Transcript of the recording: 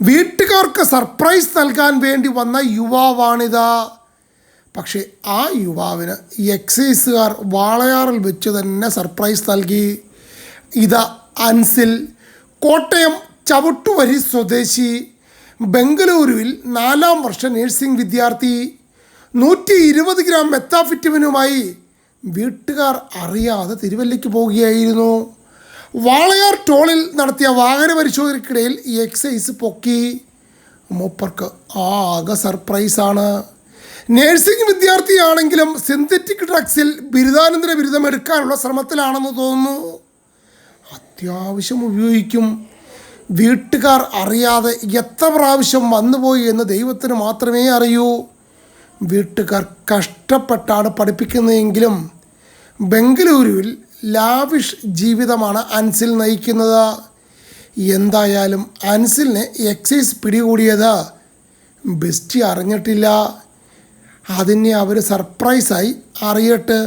വീട്ടുകാർക്ക് സർപ്രൈസ് നൽകാൻ വേണ്ടി വന്ന യുവാവാണിത്. പക്ഷേ ആ യുവാവിന് എക്സൈസുകാർ വാളയാറിൽ വെച്ച് തന്നെ സർപ്രൈസ് നൽകി. ഇത് അൻസിൽ, കോട്ടയം ചവിട്ടുവരി സ്വദേശി, ബംഗളൂരുവിൽ 4ാം വർഷ നഴ്സിംഗ് വിദ്യാർത്ഥി. 120 ഗ്രാം മെത്താഫിറ്റമിനുമായി വീട്ടുകാർ അറിയാതെ തിരുവല്ലയ്ക്ക് പോവുകയായിരുന്നു. വാളയാർ ടോളിൽ നടത്തിയ വാഹന പരിശോധനയ്ക്കിടയിൽ എക്സൈസ് പൊക്കി. മൂപ്പർക്ക് ആകെ സർപ്രൈസാണ്. നേഴ്സിംഗ് വിദ്യാർത്ഥിയാണെങ്കിലും സിന്തറ്റിക് ഡ്രഗ്സിൽ ബിരുദാനന്തര ബിരുദം എടുക്കാനുള്ള ശ്രമത്തിലാണെന്ന് തോന്നുന്നു. അത്യാവശ്യം ഉപയോഗിക്കും. വീട്ടുകാർ അറിയാതെ എത്ര പ്രാവശ്യം വന്നുപോയി എന്ന് ദൈവത്തിന് മാത്രമേ അറിയൂ. വീട്ടുകാർ കഷ്ടപ്പെട്ടാണ് പഠിപ്പിക്കുന്നതെങ്കിലും ബംഗളൂരുവിൽ ലാവിഷ് ജീവിതമാണ് അൻസിൽ നയിക്കുന്നത്. എന്തായാലും അൻസിലിനെ എക്സൈസ് പിടികൂടിയത് ബെസ്റ്റി അറിഞ്ഞിട്ടില്ല. അതിനെ അവർ സർപ്രൈസായി അറിയട്ടെ.